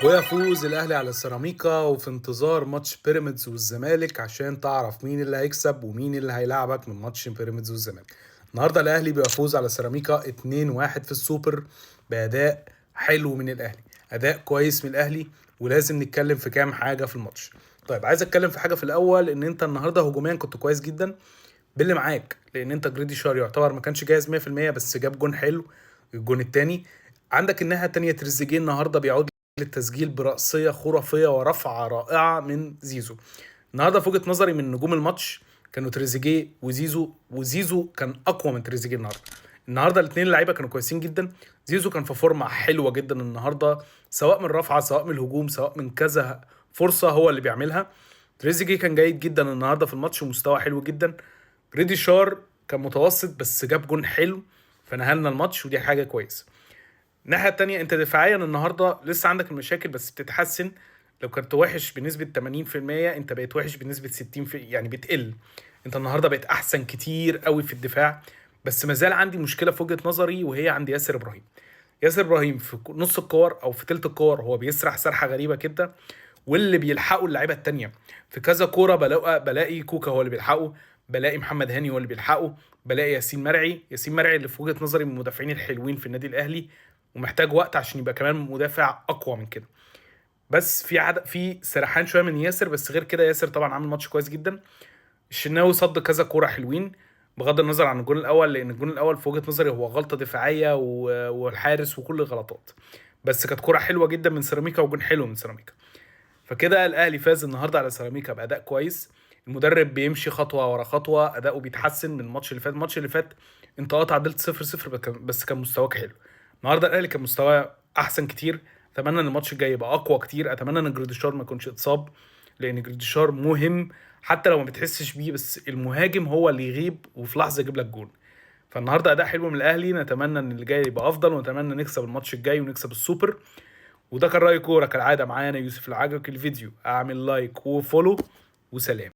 ويفوز الاهلي على سيراميكا، وفي انتظار ماتش بيراميدز والزمالك عشان تعرف مين اللي هيكسب ومين اللي هيلعبك من ماتش بيراميدز والزمالك. النهارده الاهلي بيفوز على سيراميكا 2-1 في السوبر باداء حلو من الاهلي، اداء كويس من الاهلي. ولازم نتكلم في كام حاجه في الماتش. طيب، عايز اتكلم في حاجه في الاول، ان انت النهارده هجوميا كنت كويس جدا باللي معاك، لان انت جريدي شار يعتبر ما كانش جاهز 100% بس جاب جون حلو. الجون الثاني عندك الناحيه الثانيه تريزيجيه النهارده بيعود للتسجيل برأسية خرافية ورفعة رائعة من زيزو. النهارده في وجهة نظري من نجوم الماتش كانوا تريزيجيه وزيزو، وزيزو كان اقوى من تريزيجيه النهارده الاثنين اللعيبه كانوا كويسين جدا. زيزو كان في فورمه حلوه جدا النهارده، سواء من رفعه سواء من الهجوم سواء من كذا فرصه هو اللي بيعملها. تريزيجيه كان جيد جدا النهارده في الماتش ومستوى حلو جدا. ريدي شار كان متوسط بس جاب جون حلو فنهلنا الماتش، ودي حاجه كويسه. الناحية التانية انت دفاعيا النهارده لسه عندك المشاكل بس بتتحسن. لو كنت وحش بنسبة 80% انت بقيت وحش بنسبة 60 يعني بتقل. انت النهارده بقيت احسن كتير قوي في الدفاع. بس مازال عندي مشكلة في وجهة نظري، وهي عند ياسر ابراهيم. ياسر ابراهيم في نص الكور او في تلت الكور هو بيسرح سرحة غريبة كده، واللي بيلحقوا اللعيبة التانية في كذا كورة بلاقي كوكا هو اللي بيلحقه، بلاقي محمد هاني هو اللي بيلحقه، بلاقي ياسين مرعي اللي في وجهة نظري من المدافعين الحلوين في النادي الاهلي، ومحتاج وقت عشان يبقى كمان مدافع اقوى من كده. بس في سرحان شويه من ياسر، بس غير كده ياسر طبعا عامل ماتش كويس جدا. الشناوي صد كذا كوره حلوين، بغض النظر عن الجون الاول، لان الجون الاول في وجهه نظري هو غلطه دفاعيه والحارس وكل الغلطات. بس كانت كوره حلوه جدا من سيراميكا وجون حلو من سيراميكا. فكده الاهلي فاز النهارده على سيراميكا باداء كويس. المدرب بيمشي خطوه ورا خطوه، اداؤه بيتحسن من الماتش اللي فات انت تعادلت 0-0 بس كان مستواك حلو. النهارده الاهلي كان مستواه احسن كتير. اتمنى ان الماتش الجاي يبقى اقوى كتير، اتمنى ان جريديشار ما يكونش اتصاب، لان جريديشار مهم حتى لو ما بتحسش بيه. بس المهاجم هو اللي يغيب وفي لحظه يجيب لك جون. فالنهارده اداء حلو من الاهلي، نتمنى ان اللي جاي يبقى افضل، ونتمنى نكسب الماتش الجاي ونكسب السوبر. وده كان رأي كورة كالعادة معانا يوسف. لو عجبك الفيديو اعمل لايك وفولو وسلام.